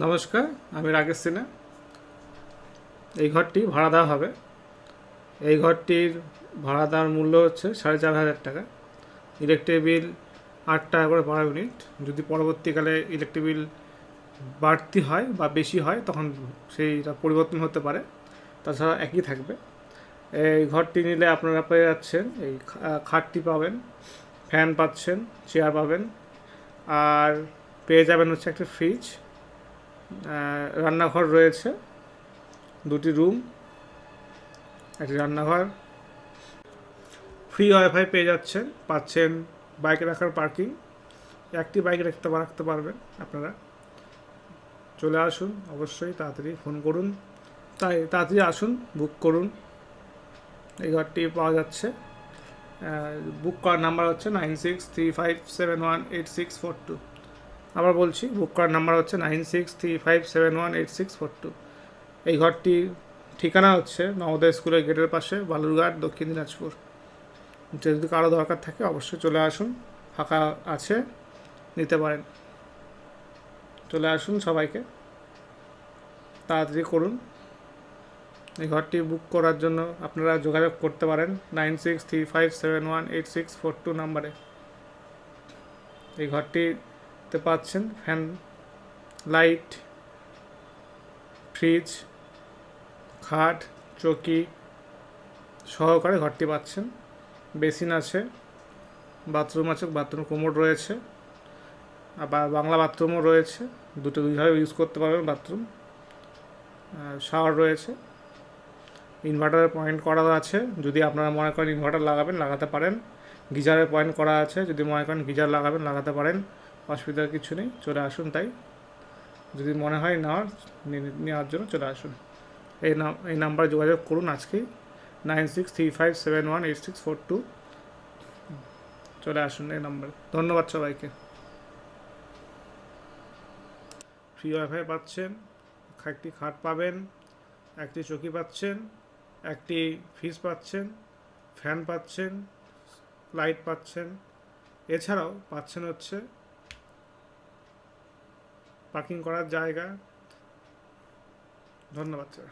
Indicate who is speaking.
Speaker 1: নমস্কার, আমি রাকেশ সিনহা। এই ঘরটি ভাড়া দেওয়া হবে। এই ঘরটির ভাড়া দেওয়ার মূল্য হচ্ছে 4,500 টাকা। ইলেকট্রিক বিল 8 টাকা করে পার ইউনিট। যদি পরবর্তীকালে ইলেকট্রিক বিল বাড়তি হয় বা বেশি হয় তখন সেইটা পরিবর্তন হতে পারে, তাছাড়া একই থাকবে। এই ঘরটি নিলে আপনারা পেয়ে যাচ্ছেন এই খাটটি পাবেন, ফ্যান পাচ্ছেন, চেয়ার পাবেন, আর পেয়ে যাবেন হচ্ছে একটা ফ্রিজ, রান্নাঘর রয়েছে, দুটি রুম, একটি রান্নাঘর, ফ্রি ওয়াইফাই পেয়ে পাচ্ছেন বাইক রাখার পার্কিং, একটি বাইক রাখতে পারবেন আপনারা। চলে আসুন, অবশ্যই তাড়াতাড়ি ফোন করুন, তাড়াতাড়ি আসুন, বুক করুন। এই ঘরটি পাওয়া যাচ্ছে। বুক করার নাম্বার হচ্ছে 9635718642। আবার বলছি, বুক করার নাম্বার হচ্ছে 9635718642। এই ঘরটি ঠিকানা হচ্ছে নবোদয় স্কুলের গেটের পাশে, বালুরঘাট, দক্ষিণ দিনাজপুর। যদি কারো দরকার থাকে অবশ্যই চলে আসুন, ফাঁকা আছে, নিতে পারেন। চলে আসুন, সবাইকে তাড়াতাড়ি করুন। এই ঘরটি বুক করার জন্য আপনারা যোগাযোগ করতে পারেন 9635718642 নাম্বারে। এই ঘরটিতে পাচ্ছেন ফ্যান, লাইট, ফ্রিজ, খাট, চৌকি সহকারে ঘরটি পাচ্ছেন। বেসিন আছে, বাথরুম আছে, বাথরুম কোমোড রয়েছে, আবার বাংলা বাথরুমও রয়েছে, দুইভাবে ইউজ করতে পারবেন বাথরুম। শাওয়ার রয়েছে, ইনভার্টারের পয়েন্ট করা আছে, যদি আপনারা মনে করেন ইনভার্টার লাগাবেন লাগাতে পারেন। গিজারের পয়েন্ট করা আছে, যদি মনে করেন গিজার লাগাবেন লাগাতে পারেন, অসুবিধার কিছু নেই। চলে আসুন, তাই যদি মনে হয় নেওয়ার জন্য চলে আসুন। এই নাম্বারে যোগাযোগ করুন আজকেই, 9635718642। চলে আসুন এই নাম্বারে। ধন্যবাদ সবাইকে। ফ্রি ওয়াইফাই পাচ্ছেন, একটি খাট পাবেন, একটি চৌকি পাচ্ছেন, একটি ফ্রিজ পাচ্ছেন, ফ্যান পাচ্ছেন, লাইট পাচ্ছেন, এছাড়াও পাচ্ছেন হচ্ছে পার্কিং করার জায়গা। ধন্যবাদ স্যার।